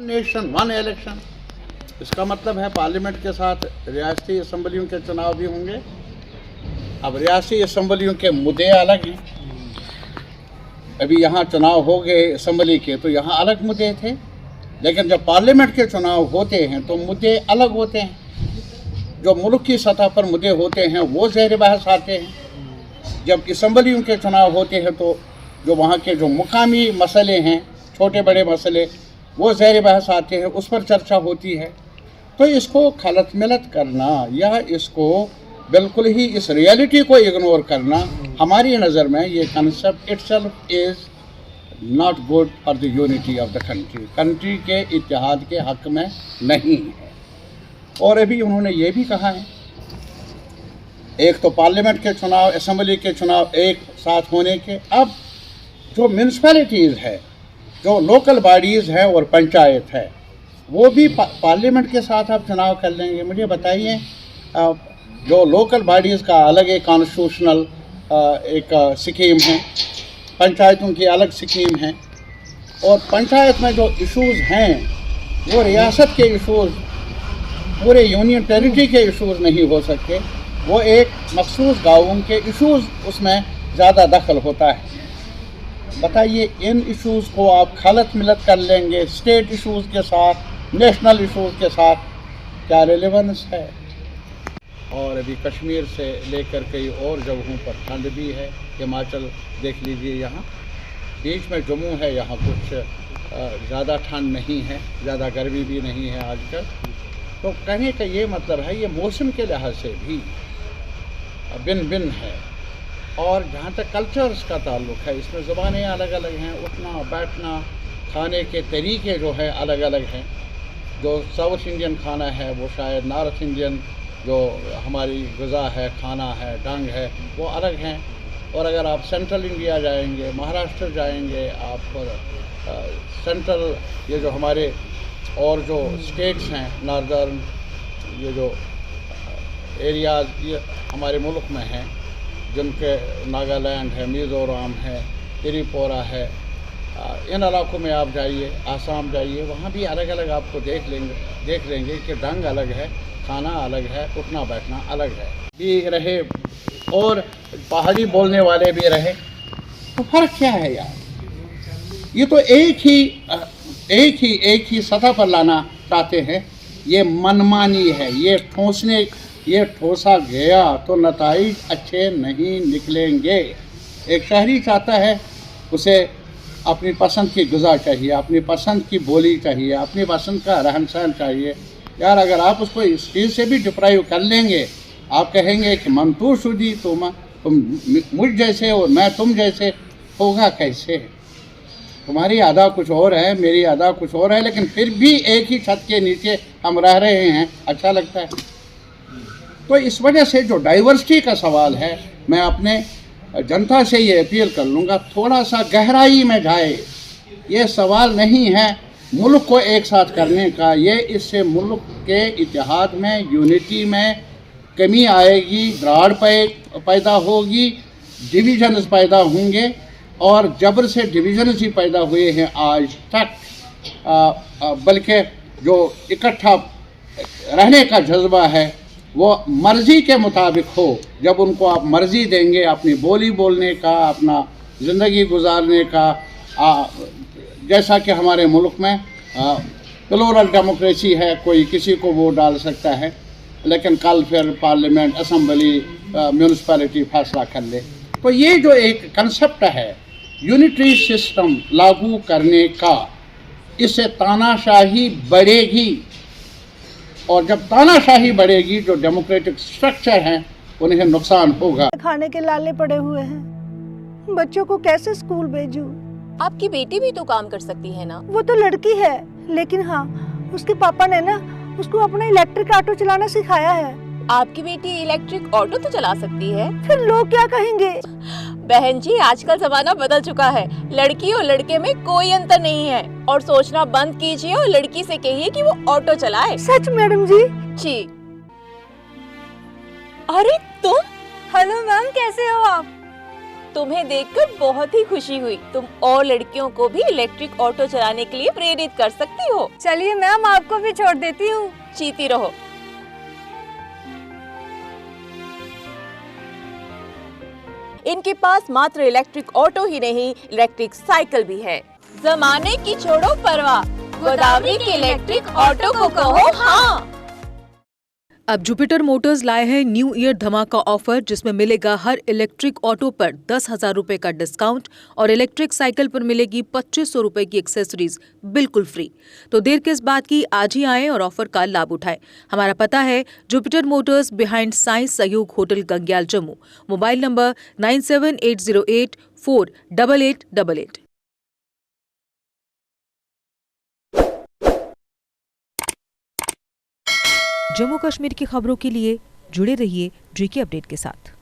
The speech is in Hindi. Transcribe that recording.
नेशन वन इलेक्शन, इसका मतलब है पार्लियामेंट के साथ रियासती असम्बलियों के चुनाव भी होंगे। अब रियासती असम्बलियों के मुद्दे अलग हैं। अभी यहाँ चुनाव हो गए असम्बली के, तो यहाँ अलग मुद्दे थे, लेकिन जब पार्लियामेंट के चुनाव होते हैं तो मुद्दे अलग होते हैं। जो मुल्क की सतह पर मुद्दे होते हैं वो ज़ेर बहस आते हैं। जब असम्बलियों के चुनाव होते हैं तो जो वहाँ के जो मुकामी मसले हैं, छोटे बड़े मसले, वो ज़ेर बहस आते हैं, उस पर चर्चा होती है। तो इसको खलत मिलत करना या इसको बिल्कुल ही इस रियलिटी को इग्नोर करना, हमारी नज़र में ये concept itself is not good for the unity of the country. Country के इत्तेहाद के हक़ में नहीं है। और अभी उन्होंने ये भी कहा है, एक तो पार्लियामेंट के चुनाव, असम्बली के चुनाव एक साथ होने के, अब जो म्यूनसिपैलिटीज़ है, जो लोकल बॉडीज़ हैं और पंचायत है, वो भी पार्लियामेंट के साथ आप चुनाव कर लेंगे। मुझे बताइए, जो लोकल बॉडीज़ का अलग एक कॉन्स्टिट्यूशनल एक स्कीम है, पंचायतों की अलग स्कीम है, और पंचायत में जो इश्यूज़ हैं वो रियासत के इश्यूज़, पूरे यूनियन टेरिटरी के इश्यूज़ नहीं हो सकते। वो एक मखसूस गाँवों के इश्यूज़, उसमें ज़्यादा दखल होता है। बताइए, इन इश्यूज़ को आप खलत मिलत कर लेंगे स्टेट इश्यूज़ के साथ, नेशनल इश्यूज़ के साथ, क्या रिलेवेंस है? और अभी कश्मीर से लेकर कई और जगहों पर ठंड भी है। हिमाचल देख लीजिए, यहाँ बीच में जम्मू है, यहाँ कुछ ज़्यादा ठंड नहीं है, ज़्यादा गर्मी भी नहीं है आजकल। तो कहने का ये मतलब है, ये मौसम के लिहाज से भी भिन्न भिन्न है। और जहाँ तक कल्चर्स का ताल्लुक़ है, इसमें ज़ुबानें अलग अलग हैं, उठना बैठना, खाने के तरीके जो है अलग अलग हैं। जो साउथ इंडियन खाना है वो शायद नॉर्थ इंडियन जो हमारी ग़िज़ा है, खाना है, ढंग है, वो अलग हैं। और अगर आप सेंट्रल इंडिया जाएंगे, महाराष्ट्र जाएंगे, आप सेंट्रल ये जो हमारे और जो स्टेट्स हैं, नॉर्दर्न ये जो एरियाज़ ये हमारे मुल्क में हैं, जिनके नागालैंड है, मिज़ोरम है, त्रिपुरा है, इन इलाकों में आप जाइए, आसाम जाइए, वहाँ भी अलग अलग आपको देख लेंगे कि ढंग अलग है, खाना अलग है, उठना बैठना अलग है भी रहे, और पहाड़ी बोलने वाले भी रहे। तो फ़र्क क्या है यार? ये तो एक ही सतह पर लाना चाहते हैं। ये मनमानी है, ये ठोसा गया तो नताइज अच्छे नहीं निकलेंगे। एक शहरी चाहता है, उसे अपनी पसंद की ग़िज़ा चाहिए, अपनी पसंद की बोली चाहिए, अपनी पसंद का रहन सहन चाहिए। यार, अगर आप उसको इस चीज़ से भी डिप्राइव कर लेंगे, आप कहेंगे कि मन तो शुदी तुम मुझ जैसे और मैं तुम जैसे, होगा कैसे? तुम्हारी अदा कुछ और है, मेरी अदा कुछ और है, लेकिन फिर भी एक ही छत के नीचे हम रह रहे हैं, अच्छा लगता है। तो इस वजह से जो डाइवर्सिटी का सवाल है, मैं अपने जनता से ये अपील कर लूँगा, थोड़ा सा गहराई में जाए। ये सवाल नहीं है मुल्क को एक साथ करने का, ये इससे मुल्क के इतिहाद में, यूनिटी में कमी आएगी, दरार पैदा होगी, डिवीजन्स पैदा होंगे, और जबर से डिवीजन्स ही पैदा हुए हैं आज तक। बल्कि जो इकट्ठा रहने का जज्बा है वो मर्ज़ी के मुताबिक हो। जब उनको आप मर्ज़ी देंगे अपनी बोली बोलने का, अपना ज़िंदगी गुजारने का, जैसा कि हमारे मुल्क में प्लूरल डेमोक्रेसी है, कोई किसी को वोट डाल सकता है, लेकिन कल फिर पार्लियामेंट, असम्बली, म्यूनसिपैलिटी फैसला कर ले। तो ये जो एक कंसेप्ट है यूनिटरी सिस्टम लागू करने का, इससे तानाशाही बढ़ेगी, और जब तानाशाही बढ़ेगी, जो डेमोक्रेटिक स्ट्रक्चर हैं उन्हें नुकसान होगा। खाने के लाले पड़े हुए हैं, बच्चों को कैसे स्कूल भेजूं? आपकी बेटी भी तो काम कर सकती है ना। वो तो लड़की है, लेकिन हाँ, उसके पापा ने ना उसको अपना इलेक्ट्रिक ऑटो चलाना सिखाया है। आपकी बेटी इलेक्ट्रिक ऑटो तो चला सकती है। फिर लोग क्या कहेंगे? बहन जी, आजकल जमाना बदल चुका है, लड़की और लड़के में कोई अंतर नहीं है। और सोचना बंद कीजिए और लड़की से कहिए कि वो ऑटो चलाए। सच मैडम जी? जी। अरे तुम? हेलो मैम, कैसे हो आप? तुम्हें देखकर बहुत ही खुशी हुई। तुम और लड़कियों को भी इलेक्ट्रिक ऑटो चलाने के लिए प्रेरित कर सकती हो। चलिए मैम, आपको भी छोड़ देती हूँ। जीती रहो। इनके पास मात्र इलेक्ट्रिक ऑटो ही नहीं, इलेक्ट्रिक साइकिल भी है। जमाने की छोड़ो परवाह, गोदावरी के इलेक्ट्रिक ऑटो को कहो हाँ। अब जुपिटर मोटर्स लाए हैं न्यू ईयर धमाका ऑफर, जिसमें मिलेगा हर इलेक्ट्रिक ऑटो पर 10,000 रुपए का डिस्काउंट और इलेक्ट्रिक साइकिल पर मिलेगी 2500 रुपए की एक्सेसरीज बिल्कुल फ्री। तो देर किस बात की, आज ही आएं और ऑफर का लाभ उठाएं। हमारा पता है जुपिटर मोटर्स, बिहाइंड साइंस सहयोग hotel, Gangyal, Jammu. Mobile number 9780848888। Jammu Kashmir की खबरों के लिए जुड़े रहिए JK अपडेट के साथ।